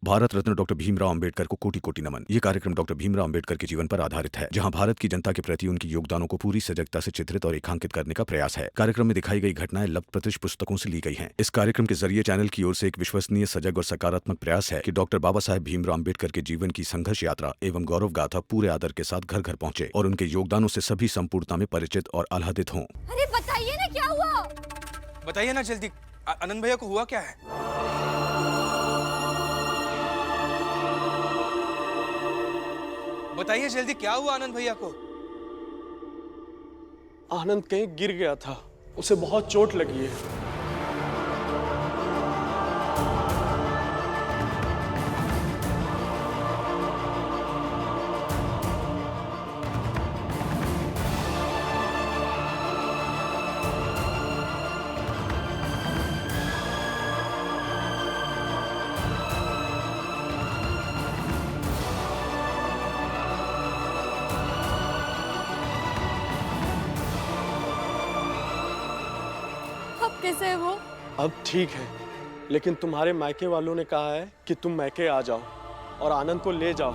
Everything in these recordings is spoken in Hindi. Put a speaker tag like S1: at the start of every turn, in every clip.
S1: भारत रत्न डॉक्टर भीमराव अंबेडकर को कोटि कोटि नमन। ये कार्यक्रम डॉक्टर भीमराव अंबेडकर के जीवन पर आधारित है, जहां भारत की जनता के प्रति उनके योगदानों को पूरी सजगता से चित्रित और रेखांकित करने का प्रयास है। कार्यक्रम में दिखाई गई घटनाएं लब्ध प्रतिष्ठ पुस्तकों से ली गई हैं। इस कार्यक्रम के जरिए चैनल की ओर से एक विश्वसनीय, सजग और सकारात्मक प्रयास है कि डॉक्टर बाबा साहेब भीमराव अंबेडकर के जीवन की संघर्ष यात्रा एवं गौरव गाथा पूरे आदर के साथ घर घर पहुंचे और उनके योगदानों से सभी संपूर्णता में परिचित और आह्लादित हों।
S2: अरे बताइए ना क्या हुआ?
S3: बताइए ना जल्दी, आनंद भैया को हुआ क्या है? बताइए जल्दी, क्या हुआ आनंद भैया को?
S4: आनंद कहीं गिर गया था, उसे बहुत चोट लगी है।
S2: कैसे है वो?
S4: अब ठीक है, लेकिन तुम्हारे मायके वालों ने कहा है कि तुम मायके आ जाओ और आनंद को ले जाओ,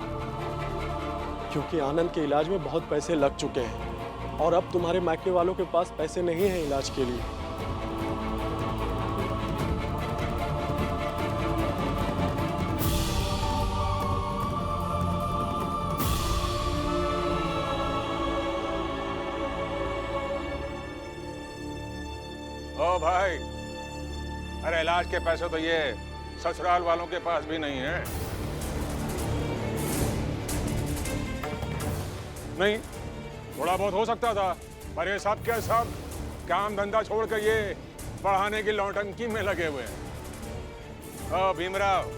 S4: क्योंकि आनंद के इलाज में बहुत पैसे लग चुके हैं और अब तुम्हारे मायके वालों के पास पैसे नहीं हैं इलाज के लिए।
S5: ओ भाई, अरे इलाज के पैसे तो ये ससुराल वालों के पास भी नहीं है। नहीं, थोड़ा बहुत हो सकता था, पर ये सब के सब काम धंधा छोड़ कर ये पढ़ाने की नौटंकी में लगे हुए हैं। ओ भीमराव,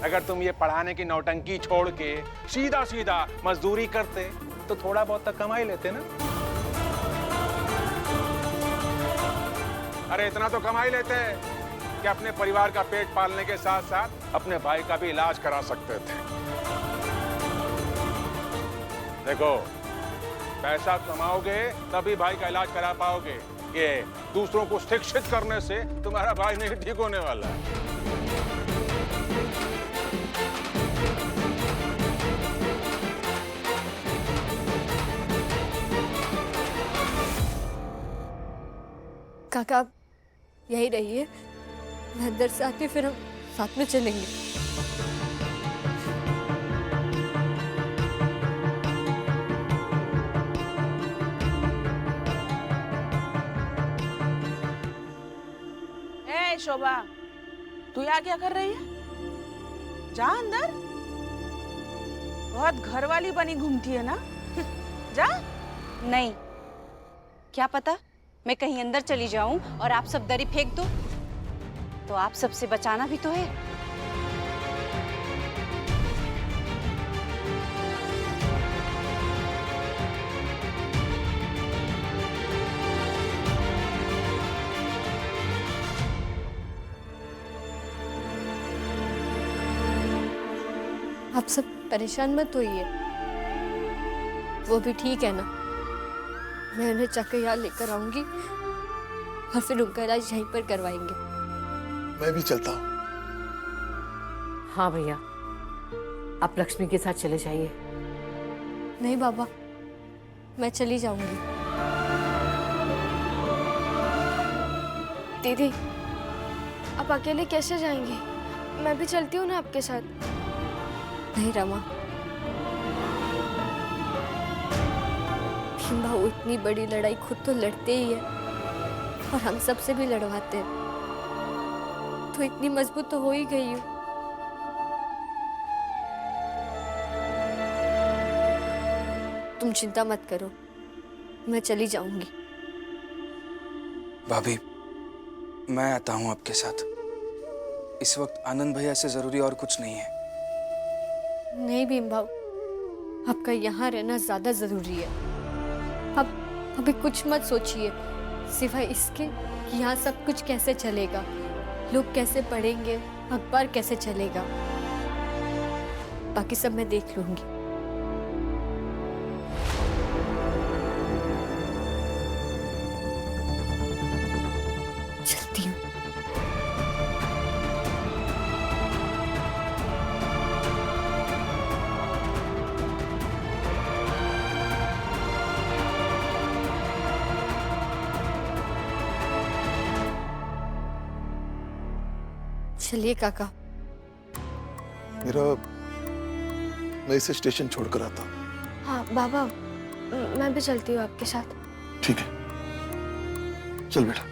S5: अगर तुम ये पढ़ाने की नौटंकी छोड़ के सीधा सीधा मजदूरी करते तो थोड़ा बहुत तक कमा ही लेते ना। अरे इतना तो कमा ही लेते कि अपने परिवार का पेट पालने के साथ साथ अपने भाई का भी इलाज करा सकते थे। देखो, पैसा कमाओगे तभी भाई का इलाज करा पाओगे। ये दूसरों को शिक्षित करने से तुम्हारा भाई नहीं ठीक होने वाला है।
S2: काका यही रहिए, मैं अंदर से आती, फिर हम साथ में चलेंगे।
S6: ए शोभा, तू यहाँ क्या कर रही है? जा अंदर, बहुत घर वाली बनी घूमती है ना। जा।
S7: नहीं, क्या पता मैं कहीं अंदर चली जाऊं और आप सब दरी फेंक दो, तो आप सबसे बचाना भी तो है।
S2: आप सब परेशान मत होइए, वो भी ठीक है ना। मैं उन्हें चक्कर यहाँ लेकर आऊंगी और फिर उनका इलाज यहीं पर करवाएंगे।
S8: मैं भी चलता हूँ।
S9: हाँ भैया, आप लक्ष्मी के साथ चले जाइए।
S2: नहीं बाबा, मैं चली जाऊंगी।
S10: दीदी, आप अकेले कैसे जाएंगी? मैं भी चलती हूँ ना आपके साथ।
S2: नहीं रमा, भीमबाऊ इतनी बड़ी लड़ाई खुद तो लड़ते ही है और हम सबसे भी लड़वाते हैं, तो इतनी मजबूत तो हो ही गई हूँ। तुम चिंता मत करो, मैं चली जाऊंगी।
S3: भाभी, मैं आता हूँ आपके साथ। इस वक्त आनंद भैया से जरूरी और कुछ नहीं है।
S2: नहीं भीमबाऊ, आपका यहाँ रहना ज्यादा जरूरी है। अब अभी कुछ मत सोचिए, सिवाय इसके कि यहाँ सब कुछ कैसे चलेगा, लोग कैसे पढ़ेंगे, अखबार कैसे चलेगा, बाकी सब मैं देख लूंगी। चलती हूँ। चलिए काका।
S8: मेरा मैं इसे स्टेशन छोड़कर आता हूँ।
S10: हाँ बाबा, मैं भी चलती हूँ आपके साथ।
S8: ठीक है, चल बेटा।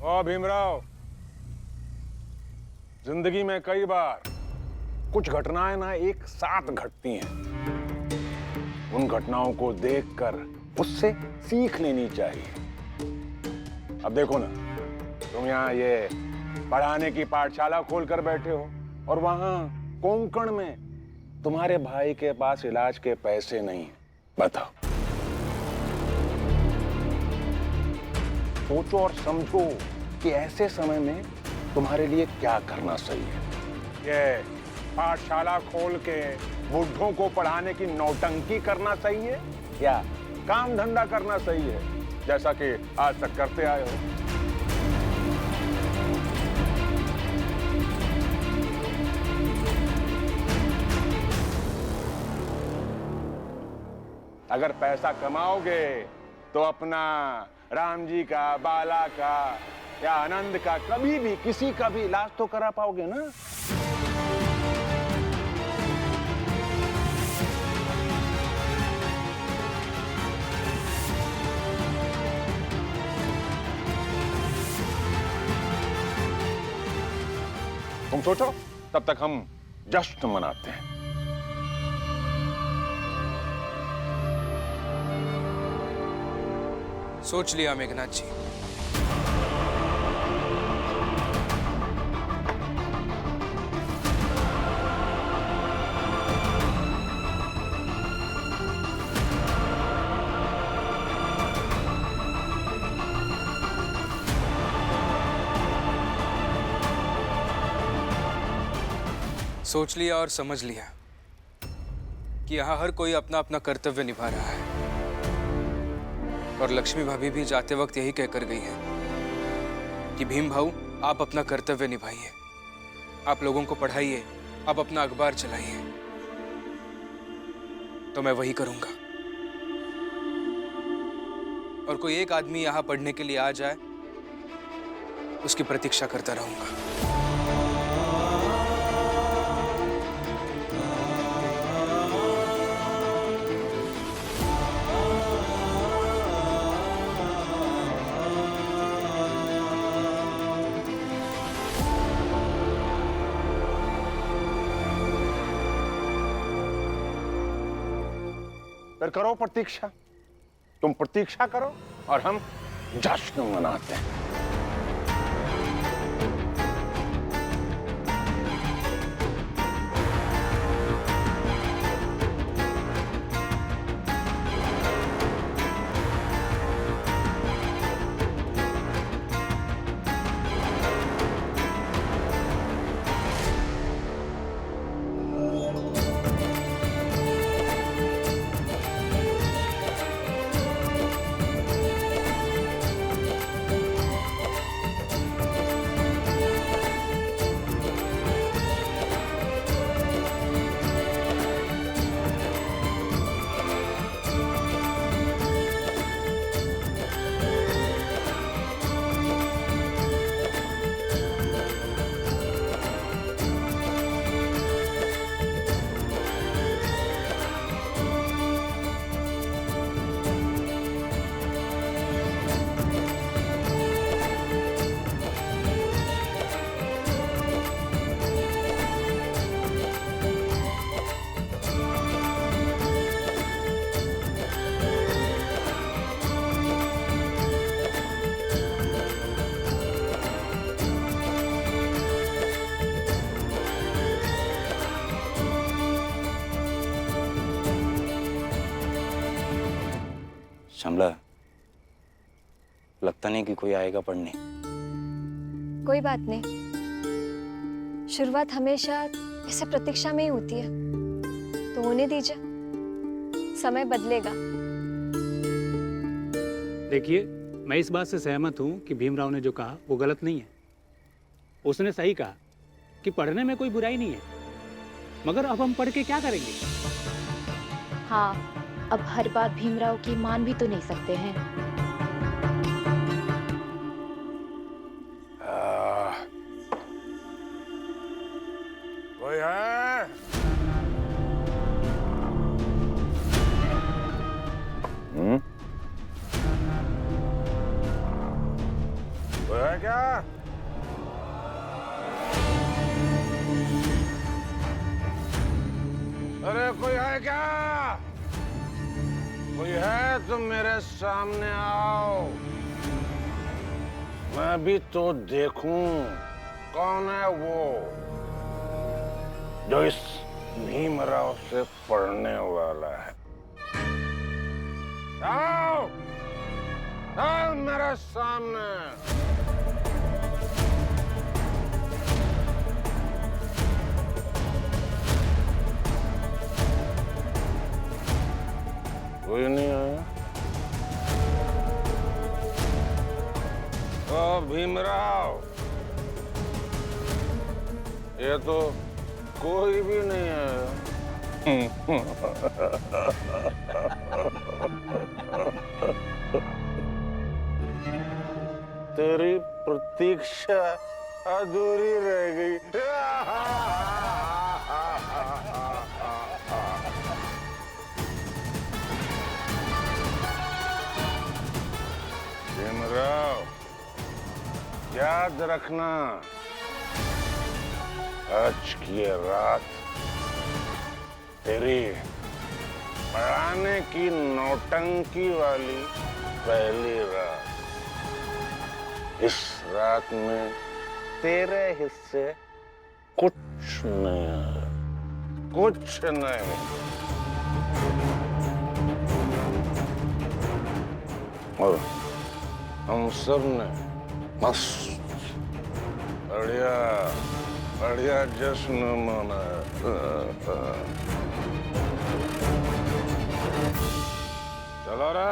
S5: ओ भीमराव, जिंदगी में कई बार कुछ घटनाएं ना एक साथ घटती हैं। उन घटनाओं को देखकर उससे सीख लेनी चाहिए। अब देखो ना, तुम यहाँ ये पढ़ाने की पाठशाला खोलकर बैठे हो और वहां कोंकण में तुम्हारे भाई के पास इलाज के पैसे नहीं हैं। बताओ, सोचो और समझो कि ऐसे समय में तुम्हारे लिए क्या करना सही है। ये पाठशाला खोल के बुढ़ों को पढ़ाने की नौटंकी करना सही है या काम धंधा करना सही है, जैसा कि आज तक करते आए हो? अगर पैसा कमाओगे तो अपना, राम जी का, बाला का या आनंद का कभी भी किसी का भी इलाज तो करा पाओगे ना। तुम सोचो, तब तक हम जश्न मनाते हैं।
S3: सोच लिया मेघनाथ जी। सोच लिया और समझ लिया कि यहाँ हर कोई अपना अपना कर्तव्य निभा रहा है। और लक्ष्मी भाभी भी जाते वक्त यही कहकर गई है कि भीम भाऊ, आप अपना कर्तव्य निभाइए, आप लोगों को पढ़ाइए, आप अपना अखबार चलाइए। तो मैं वही करूंगा। और कोई एक आदमी यहाँ पढ़ने के लिए आ जाए, उसकी प्रतीक्षा करता रहूंगा।
S5: फिर करो प्रतीक्षा, तुम प्रतीक्षा करो और हम जश्न मनाते हैं।
S3: श्यामला, लगता नहीं कि कोई आएगा पढ़ने।
S10: कोई बात नहीं, शुरुआत हमेशा ऐसे प्रतीक्षा में ही होती है, तो होने दीजिए, समय बदलेगा।
S11: देखिए, मैं इस बात से सहमत हूँ कि भीमराव ने जो कहा वो गलत नहीं है। उसने सही कहा कि पढ़ने में कोई बुराई नहीं है, मगर अब हम पढ़ के क्या करेंगे?
S10: हाँ,
S12: अब हर बात भीमराव की मान भी तो नहीं सकते हैं।
S5: कोई है? कोई है क्या? अरे कोई है क्या? कोई है तो मेरे सामने आओ, मैं भी तो देखूं कौन है वो जो इस भीमराव से पढ़ने वाला है। आओ, आओ मेरे सामने। कोई नहीं आया? ओ भीमराव, ये तो कोई भी नहीं आया। तेरी प्रतीक्षा अधूरी रह गई। भीमराव, याद रखना, आज की ये रात तेरी पढ़ाने की नौटंकी वाली पहली रात। इस रात में तेरे हिस्से कुछ नहीं है, कुछ नहीं। और हम सब ने मस्त बढ़िया बढ़िया जश्न मनाया। चलो रे।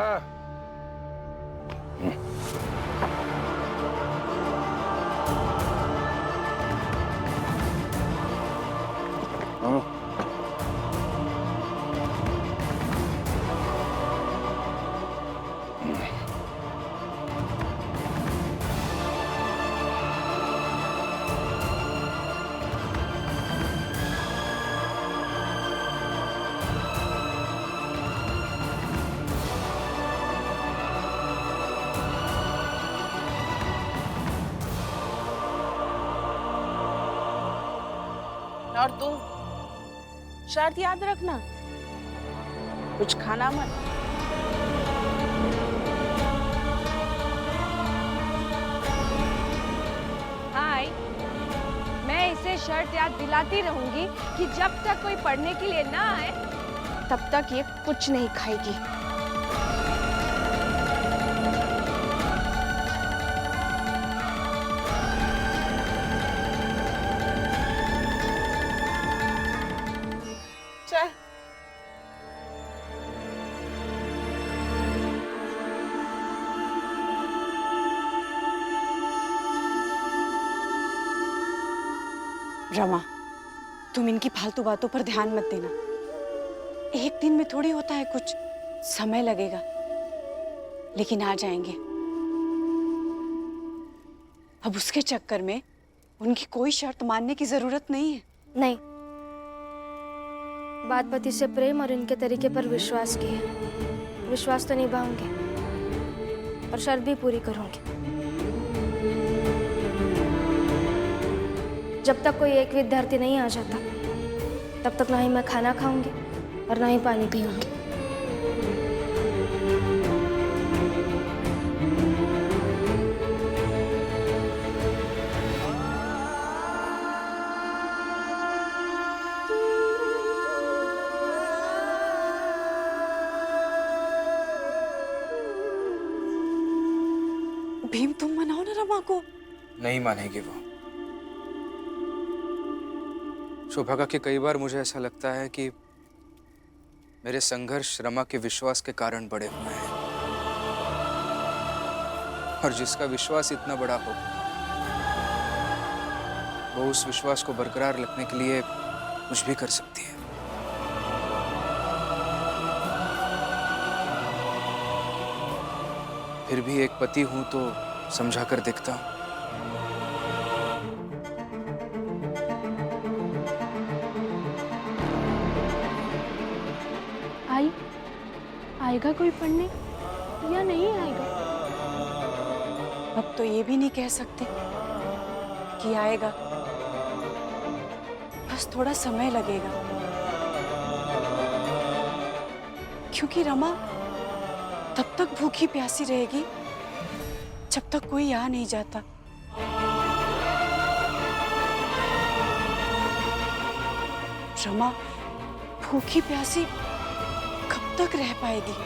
S6: और तू शर्त याद रखना, कुछ खाना मत।
S10: हाय, मैं इसे शर्त याद दिलाती रहूंगी कि जब तक कोई पढ़ने के लिए ना आए तब तक ये कुछ नहीं खाएगी।
S7: रमा, तुम इनकी फालतू बातों पर ध्यान मत देना। एक दिन में थोड़ी होता है कुछ, समय लगेगा, लेकिन आ जाएंगे। अब उसके चक्कर में उनकी कोई शर्त मानने की जरूरत नहीं है।
S10: नहीं, बात पति से प्रेम और इनके तरीके पर विश्वास की है। विश्वास तो निभाऊंगी और शर्त भी पूरी करूंगी। जब तक कोई एक विद्यार्थी नहीं आ जाता तब तक ना ही मैं खाना खाऊंगी और ना ही पानी पीऊंगी।
S7: भीम, तुम मनाओ ना रमा को।
S3: नहीं मानेगी वो। सौभाग्य कि कई बार मुझे ऐसा लगता है कि मेरे संघर्ष रमा के विश्वास के कारण बड़े हुए हैं, और जिसका विश्वास इतना बड़ा हो वो उस विश्वास को बरकरार रखने के लिए कुछ भी कर सकती है। फिर भी एक पति हूं तो समझा कर देखता हूं।
S7: आएगा कोई पढ़ने या नहीं आएगा? अब तो ये भी नहीं कह सकते कि आएगा, बस थोड़ा समय लगेगा, क्योंकि रमा तब तक भूखी प्यासी रहेगी जब तक कोई आ नहीं जाता। रमा भूखी प्यासी कब तक रह पाएगी?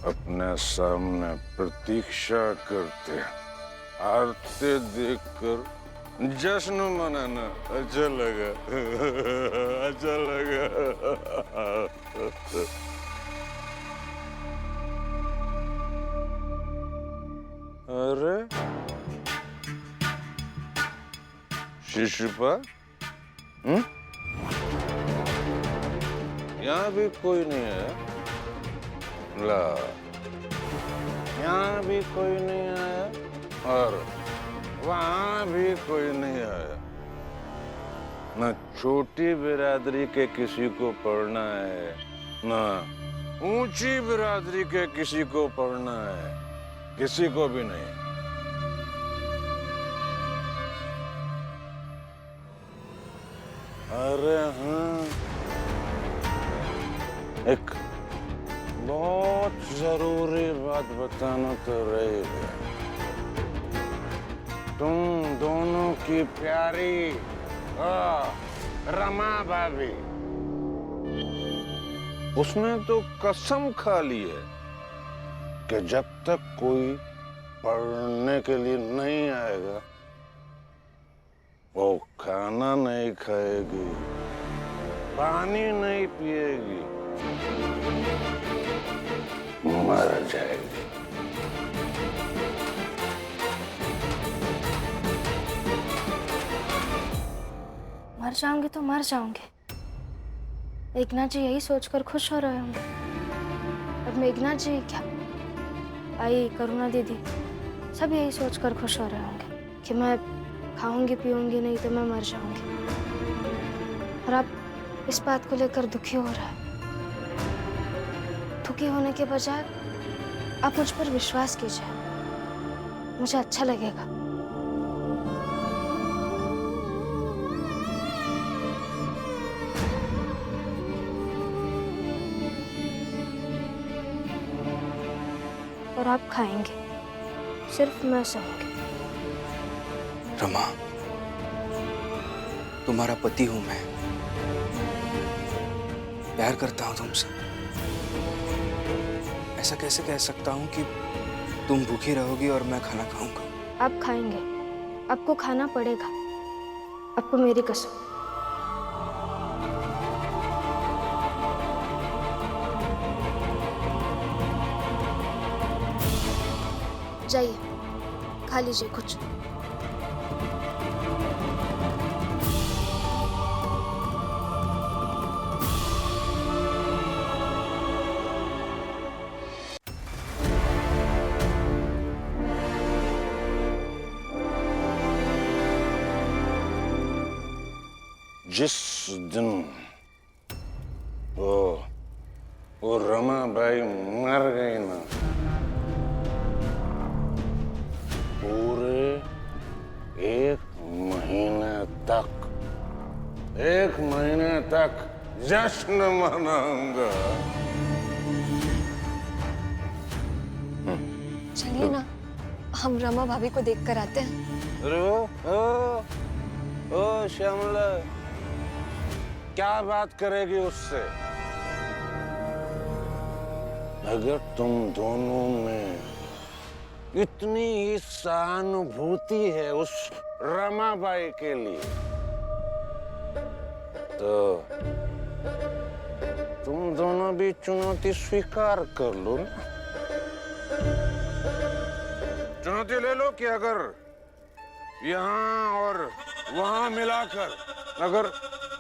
S5: अपने सामने प्रतीक्षा करते आरते देखकर जश्न मनाना अच्छा लगा। अच्छा लगा। अरे शिशुपा, यहाँ भी कोई नहीं है। ला, यहाँ भी कोई नहीं आया और वहाँ भी कोई नहीं आया। न छोटी बिरादरी के किसी को पढ़ना है, न ऊंची बिरादरी के किसी को पढ़ना है, किसी को भी नहीं। अरे हाँ, एक बहुत जरूरी बात बताना तो रही है। तुम दोनों की प्यारी रमा भाभी, उसने तो कसम खा ली है कि जब तक कोई पढ़ने के लिए नहीं आएगा वो खाना नहीं खाएगी, पानी नहीं पिएगी, मर जाएगी।
S10: मर जाऊंगे तो मर जाऊंगे। एकनाथ जी यही सोचकर खुश हो रहे होंगे। अब मेघनाथ जी क्या, आई करुणा दीदी, सब यही सोचकर खुश हो रहे होंगे कि मैं खाऊंगी पीऊंगी नहीं तो मैं मर जाऊंगी। और आप इस बात को लेकर दुखी हो रहा है। दुखी होने के बजाय आप मुझ पर विश्वास कीजिए, मुझे अच्छा लगेगा। और आप खाएंगे, सिर्फ मैं सहूंगी।
S3: रमा, तुम्हारा पति हूं मैं, प्यार करता हूं तुमसे। ऐसा कैसे कह सकता हूं कि तुम भूखी रहोगी और मैं खाना खाऊंगा?
S10: आप खाएंगे, आपको खाना पड़ेगा, आपको मेरी कसम। जाइए, खा लीजिए कुछ।
S5: जिस दिन वो रमाबाई मर गई ना, पूरे एक महीने तक जश्न मनाऊंगा।
S10: चलिए ना, हम रमा भाभी को देख कर आते हैं।
S5: अरे ओ श्यामला, क्या बात करेगी उससे? अगर तुम दोनों में इतनी ही सहानुभूति है उस रमाबाई के लिए, तो तुम दोनों भी चुनौती स्वीकार कर लो ना। सोच ले लो कि अगर यहाँ और वहाँ मिलाकर अगर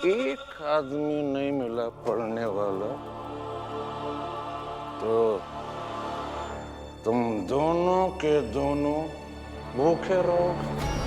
S5: एक आदमी नहीं मिला पढ़ने वाला तो तुम दोनों के दोनों भूखे रहोगे।